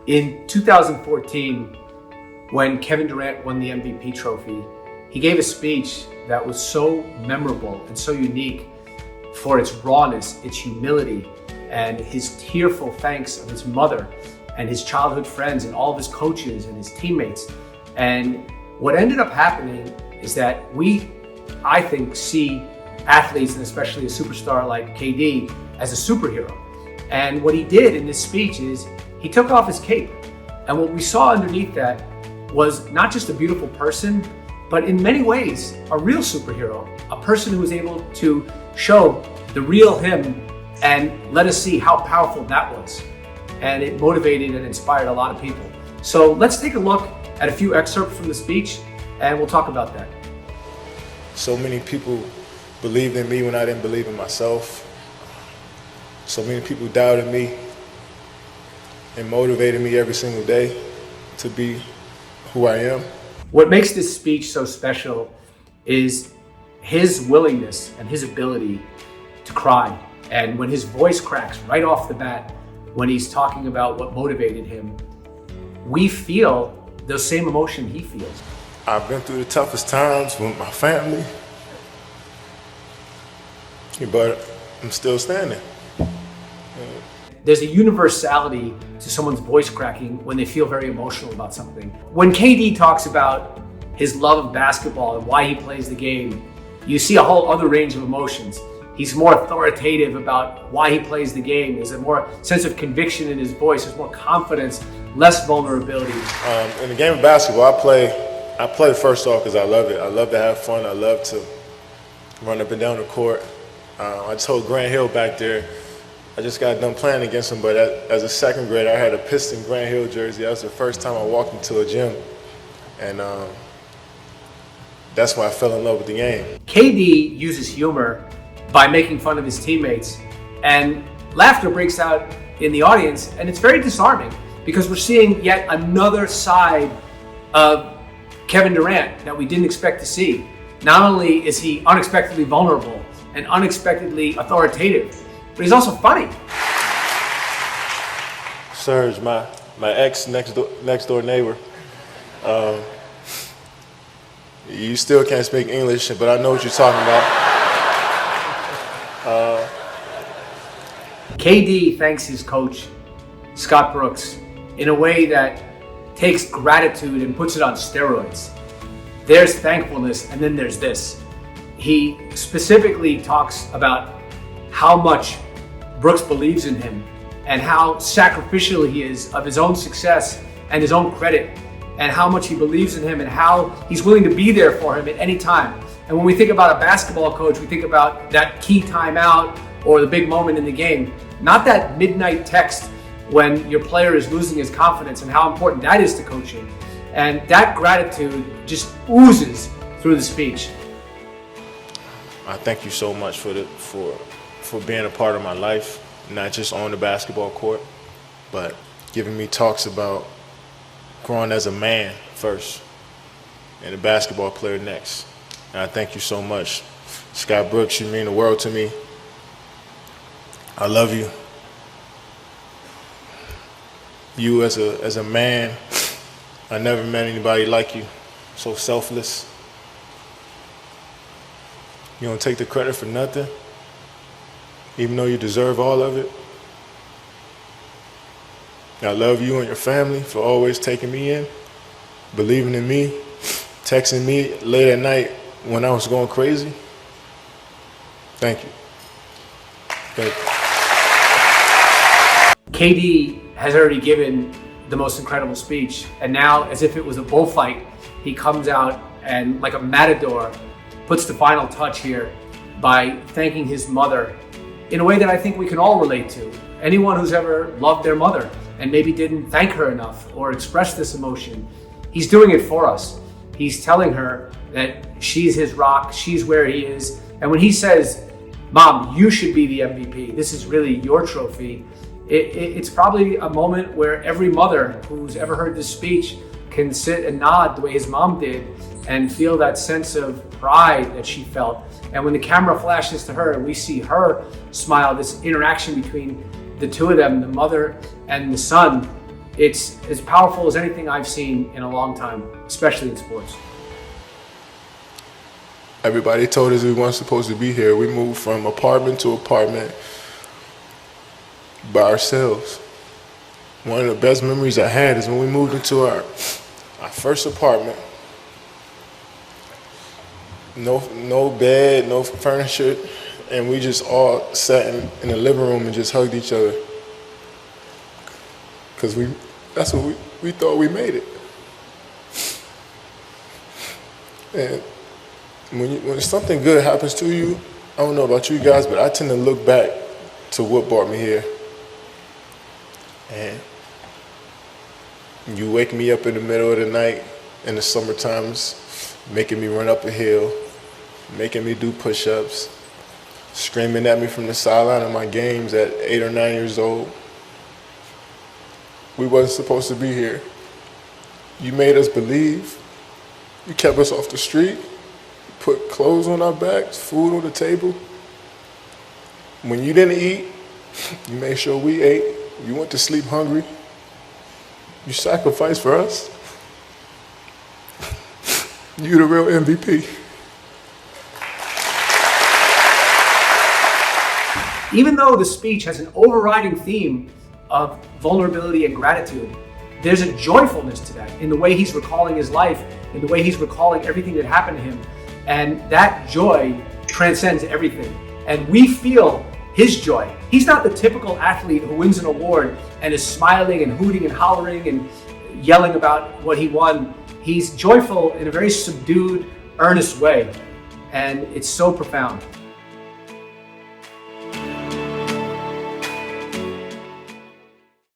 In 2014, when Kevin Durant won the MVP trophy, he gave a speech that was so memorable and so unique for its rawness, its humility, and his tearful thanks of his mother and his childhood friends and all of his coaches and his teammates. And what ended up happening is that we, I think, see athletes, and especially a superstar like KD, as a superhero. And what he did in this speech is he took off his cape. And what we saw underneath that was not just a beautiful person, but in many ways, a real superhero, a person who was able to show the real him and let us see how powerful that was. And it motivated and inspired a lot of people. So let's take a look at a few excerpts from the speech, and we'll talk about that. So many people believed in me when I didn't believe in myself. So many people doubted me and motivated me every single day to be who I am. What makes this speech so special is his willingness and his ability to cry. And when his voice cracks right off the bat, when he's talking about what motivated him, we feel the same emotion he feels. I've been through the toughest times with my family, but I'm still standing. There's a universality to someone's voice cracking when they feel very emotional about something. When KD talks about his love of basketball and why he plays the game, you see a whole other range of emotions. He's more authoritative about why he plays the game. There's a more sense of conviction in his voice. There's more confidence, less vulnerability. In the game of basketball, I play first off because I love it. I love to have fun. I love to run up and down the court. I told Grant Hill back there, I just got done playing against him, but as a second grader, I had a Piston Grant Hill jersey. That was the first time I walked into a gym, and that's why I fell in love with the game. KD uses humor by making fun of his teammates, and laughter breaks out in the audience, and it's very disarming because we're seeing yet another side of Kevin Durant that we didn't expect to see. Not only is he unexpectedly vulnerable and unexpectedly authoritative, but he's also funny. Serge, my ex next door neighbor, you still can't speak English, but I know what you're talking about. KD thanks his coach, Scott Brooks, in a way that takes gratitude and puts it on steroids. There's thankfulness, and then there's this. He specifically talks about how much Brooks believes in him and how sacrificial he is of his own success and his own credit, and how much he believes in him and how he's willing to be there for him at any time. And when we think about a basketball coach, we think about that key timeout or the big moment in the game, not that midnight text when your player is losing his confidence, and how important that is to coaching. And that gratitude just oozes through the speech. I thank you so much for being a part of my life, not just on the basketball court, but giving me talks about growing as a man first and a basketball player next. And I thank you so much. Scott Brooks, you mean the world to me. I love you. You as a man, I never met anybody like you, so selfless. You don't take the credit for nothing, even though you deserve all of it. I love you and your family for always taking me in, believing in me, texting me late at night when I was going crazy. Thank you. Thank you. KD has already given the most incredible speech, and now, as if it was a bullfight, he comes out and, like a matador, puts the final touch here by thanking his mother in a way that I think we can all relate to. Anyone who's ever loved their mother and maybe didn't thank her enough or express this emotion, he's doing it for us. He's telling her that she's his rock, she's where he is. And when he says, "Mom, you should be the MVP, this is really your trophy," it's probably a moment where every mother who's ever heard this speech can sit and nod the way his mom did and feel that sense of pride that she felt. And when the camera flashes to her and we see her smile, this interaction between the two of them, the mother and the son, It's as powerful as anything I've seen in a long time, especially in sports. Everybody told us we weren't supposed to be here. We moved from apartment to apartment by ourselves. One of the best memories I had is when we moved into our first apartment. No bed, no furniture, and we just all sat in the living room and just hugged each other. Because that's what we thought we made it. And when something good happens to you, I don't know about you guys, but I tend to look back to what brought me here. And you wake me up in the middle of the night in the summer times, making me run up a hill, making me do push-ups, screaming at me from the sideline of my games at 8 or 9 years old. We wasn't supposed to be here. You made us believe. You kept us off the street, put clothes on our backs, food on the table. When you didn't eat, you made sure we ate. You went to sleep hungry. You sacrificed for us. You the real MVP. Even though the speech has an overriding theme of vulnerability and gratitude, there's a joyfulness to that in the way he's recalling his life, in the way he's recalling everything that happened to him. And that joy transcends everything. And we feel his joy. He's not the typical athlete who wins an award and is smiling and hooting and hollering and yelling about what he won. He's joyful in a very subdued, earnest way. And it's so profound.